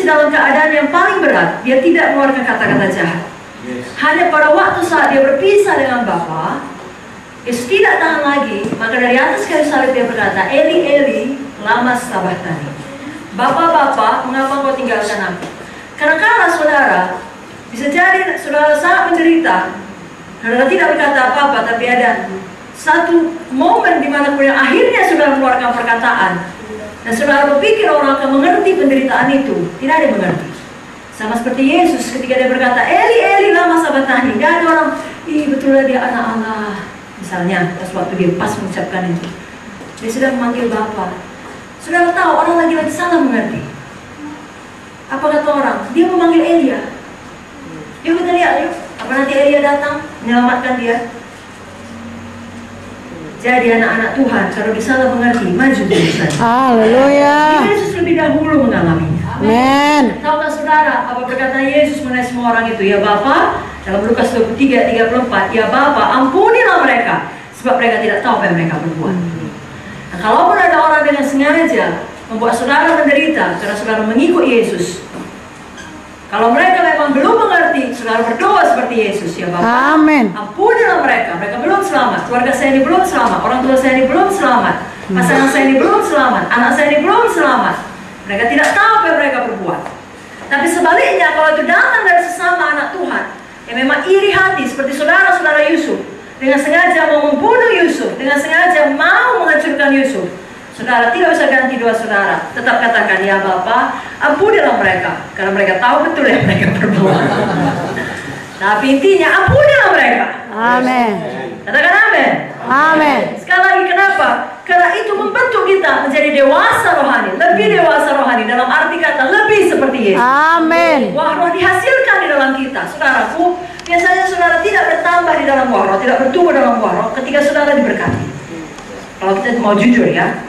dalam keadaan yang paling berat, dia tidak mengeluarkan kata-kata jahat. Hanya pada waktu saat dia berpisah dengan Bapa, Yesus tidak tahan lagi, maka dari atas kayu salib dia berkata, Eli, Eli, lama sabachthani. Bapa, mengapa kau tinggalkan aku? Karena saudara, bisa jadi saudara sangat menderita, saudara tidak berkata apa-apa, tapi ada satu momen di mana kemudian akhirnya saudara mengeluarkan perkataan, dan saudara berpikir orang akan mengerti penderitaan itu. Tidak ada yang mengerti. Sama seperti Yesus ketika dia berkata, Eli, Eli, lama sabachthani. Tidak ada orang, betulnya dia anak Allah. Misalnya, pas waktu dia pas mengucapkan itu, dia sedang memanggil Bapa. Saudara tahu orang lagi salah mengerti. Apa kata orang? Dia memanggil Elia. Yuk kita lihat, yuk. Apa nanti Elia datang menyelamatkan dia? Jadi anak-anak Tuhan, kalau disalah mengerti, maju ke sana. Haleluya. Yesus lebih dahulu mengalaminya. Amen. Tahukah saudara apa berkata Yesus mengenai semua orang itu? Ya Bapa, dalam Lukas 23:34, ya Bapa, ampunilah mereka, sebab mereka tidak tahu apa yang mereka berbuat. Nah, kalaupun ada orang dengan sengaja membuat saudara menderita karena saudara mengikut Yesus, kalau mereka memang belum mengerti, saudara berdoa seperti Yesus, ya Bapa, Amin. ampunilah mereka, mereka belum selamat, keluarga saya ini belum selamat, orang tua saya ini belum selamat, pasangan saya ini belum selamat, anak saya ini belum selamat. Mereka tidak tahu apa yang mereka berbuat. Tapi sebaliknya, kalau itu datang dari sesama anak Tuhan yang memang iri hati seperti saudara-saudara Yusuf, dengan sengaja mau membunuh Yusuf, dengan sengaja mau menghancurkan Yusuf, saudara tidak usah ganti doa saudara, tetap katakan, ya Bapa, ampunilah mereka, karena mereka tahu betul yang mereka berbuat. Tapi intinya, ampunilah mereka. Amin. Katakan amin. Amin. Sekali lagi, kenapa? Karena itu membentuk kita menjadi dewasa rohani, lebih dewasa rohani, dalam arti kata lebih seperti Yesus. Amin. Wah roh dihasilkan di dalam kita. Saudaraku, biasanya saudara tidak bertambah di dalam wah roh, tidak bertumbuh dalam wah roh ketika saudara diberkati. Kalau kita mau jujur ya,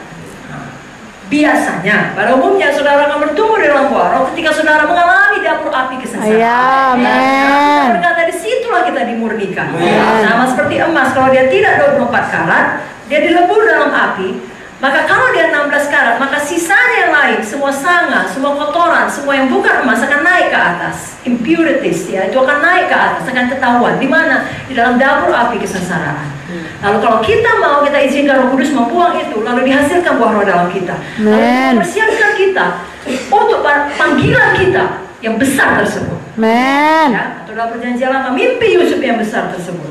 biasanya, pada umumnya saudara akan bertumbuh di dalam wah roh ketika saudara mengalami dapur api kesengsaraan. Amin. Berkata disitulah kita dimurnikan. Sama seperti emas, kalau dia tidak 24 karat, dia dilebur dalam api. Maka kalau dia 16 karat, maka sisanya yang lain, semua sanga, semua kotoran, semua yang bukan emas akan naik ke atas. Impurities, ya, itu akan naik ke atas, akan ketahuan. Di mana? Di dalam dapur api kesengsaraan. Lalu kalau kita mau, kita izinkan Roh Kudus membuang itu, lalu dihasilkan buah roh dalam kita. Lalu mempersiapkan kita untuk panggilan kita yang besar tersebut. Amen. Ya, atau dalam perjanjian lama, mimpi Yusuf yang besar tersebut.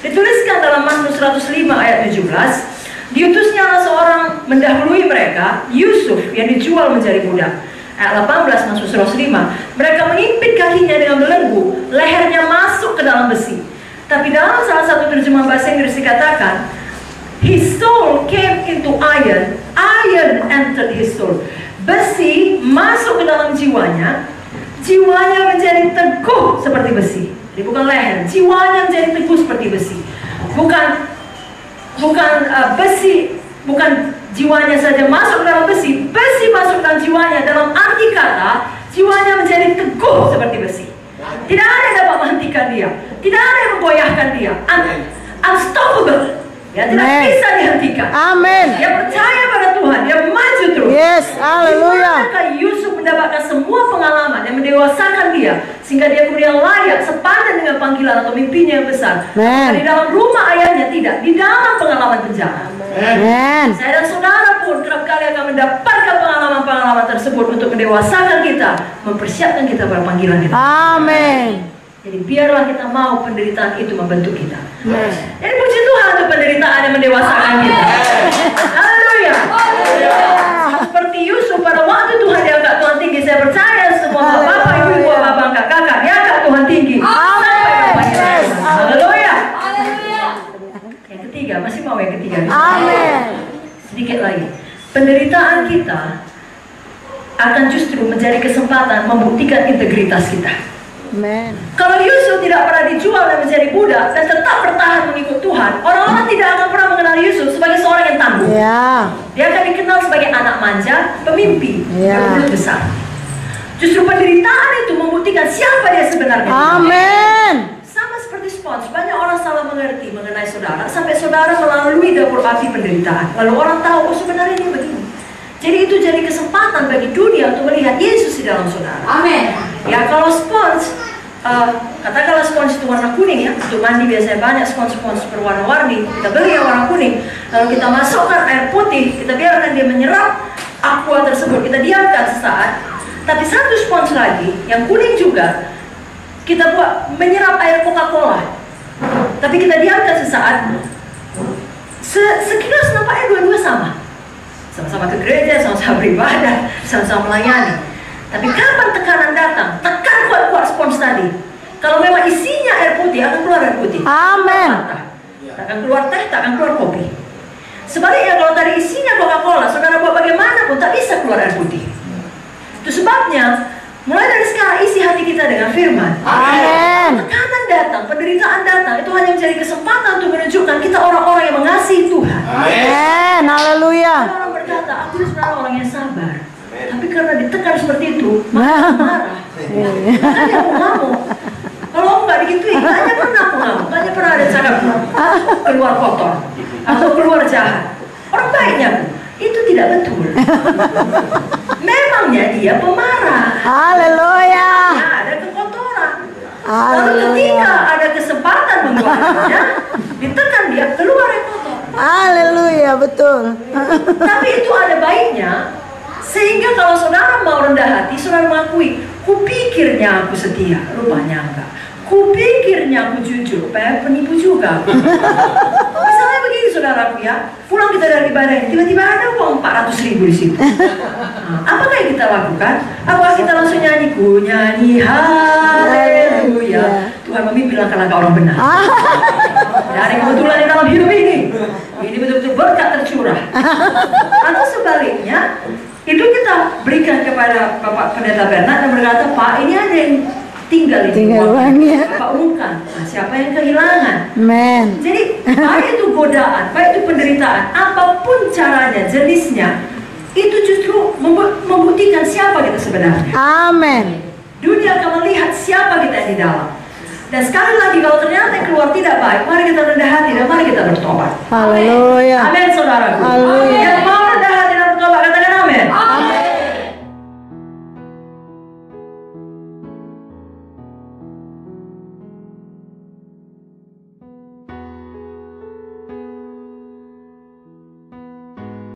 Dituliskan dalam Mazmur 105 ayat 17, diutusnya seorang mendahului mereka, Yusuf yang dijual menjadi budak. Ayat 18 Mazmur 105, mereka mengimpit kakinya dengan belenggu, lehernya masuk ke dalam besi. Tapi dalam salah satu terjemahan bahasa Inggris dikatakan, his soul came into iron, iron entered his soul. Besi masuk ke dalam jiwanya, jiwanya menjadi teguh seperti besi. Jadi bukan leher, jiwanya menjadi teguh seperti besi. Bukan besi, bukan jiwanya saja masuk ke dalam besi, besi masuk ke dalam jiwanya. Dalam arti kata, jiwanya menjadi teguh seperti besi. Tidak ada yang dapat menghentikan dia, tidak ada yang menggoyahkan dia. Unstoppable. Ya, tidak bisa dihentikan. Amin. Dia percaya pada Tuhan, dia maju terus. Yes, haleluya. Dimanakah Yusuf mendapatkan semua pengalaman yang mendewasakan dia, sehingga dia kemudian layak sepadan dengan panggilan atau mimpinya yang besar. Di dalam rumah ayahnya tidak, di dalam pengalaman penjara. Amen. Saya dan saudara pun kerap kali akan mendapatkan pengalaman-pengalaman tersebut untuk mendewasakan kita, mempersiapkan kita pada panggilan kita. Amin. Jadi biarlah kita mau penderitaan itu membentuk kita. Yes. Jadi puji Tuhan untuk penderitaan yang mendewasakan kita. Haleluya. Seperti Yusuf pada waktu Tuhan diangkat Tuhan tinggi, saya percaya semua bapak, ibu, bapak, kakak diangkat Tuhan tinggi. Amin. Haleluya. Yang ketiga, masih mau yang ketiga? Amin. Sedikit lagi. Penderitaan kita akan justru menjadi kesempatan membuktikan integritas kita. Amen. Kalau Yusuf tidak pernah dijual dan menjadi budak dan tetap bertahan mengikut Tuhan, orang-orang tidak akan pernah mengenal Yusuf sebagai seorang yang tangguh. Ya. Dia akan dikenal sebagai anak manja, pemimpi, Ya. bermulut besar. Justru penderitaan itu membuktikan siapa dia sebenarnya. Amin. Sama seperti spons, banyak orang salah mengerti mengenai saudara sampai saudara melalui dapur api penderitaan. Lalu orang tahu, oh sebenarnya dia begini. Jadi itu jadi kesempatan bagi dunia untuk melihat Yesus di dalam saudara. Amin. Ya kalau spons, katakanlah spons itu warna kuning ya, untuk mandi biasanya banyak spons-spons berwarna-warni. Kita beli yang warna kuning, lalu kita masukkan air putih, kita biarkan dia menyerap aqua tersebut, kita diamkan sesaat. Tapi satu spons lagi, yang kuning juga, kita buat menyerap air Coca-Cola. Tapi kita diamkan sesaat, sekilas nampaknya dua-dua sama. Sama-sama ke gereja, sama-sama beribadah, sama-sama melayani. Tapi kapan tekanan datang, tekan kuat-kuat spons tadi. Kalau memang isinya air putih, akan keluar air putih. Amin. Tak akan keluar teh, tak akan keluar kopi. Sebaliknya kalau tadi isinya Coca-Cola, saudara buat bagaimanapun tak bisa keluar air putih. Itu sebabnya, mulai dari sekarang isi hati kita dengan firman. Amin. Tekanan datang, penderitaan datang, itu hanya menjadi kesempatan untuk menunjukkan kita orang-orang yang mengasihi Tuhan. Amin. Haleluya. Orang berkata, aku ini sebenarnya orang yang sabar. Tapi karena ditekan seperti itu, maka aku marah. Makanya aku ngamuk. Kalau aku nggak digituin, tanya pernah aku ngamuk. Tanya pernah ada cakap keluar kotor atau keluar jahat. Orang baiknya aku. Itu tidak betul. Memangnya dia pemarah. Haleluya. Ya, ada kekotoran. Lalu Haleluya. ketika ada kesempatan mengeluarkannya, ditekan dia keluar yang kotor. Haleluya, betul. Tapi itu ada baiknya, sehingga kalau saudara mau rendah hati, saudara mengakui, kupikirnya aku setia, rupanya enggak. Kupikirnya aku jujur, penipu juga. Misalnya begini saudaraku ya, pulang kita dari ibadah ini, tiba-tiba ada uang 400.000 di situ. Nah, apakah yang kita lakukan? Apakah kita langsung nyanyi, ku nyanyi haleluya, Tuhan memimpin langkah-langkah orang benar. Dari kebetulan di dalam hidup ini betul-betul berkat tercurah. Atau sebaliknya, itu kita berikan kepada Bapak Pendeta Bernard dan berkata, Pak, ini ada yang tinggal uangnya. Bapak umumkan, nah, siapa yang kehilangan? Amen. Jadi baik itu godaan, baik itu penderitaan, apapun caranya, jenisnya, itu justru membuktikan siapa kita sebenarnya. Amin. Dunia akan melihat siapa kita di dalam. Dan sekali lagi kalau ternyata yang keluar tidak baik, mari kita rendah hati dan mari kita bertobat. Haleluya. Amin saudaraku. Haleluya. Yang mau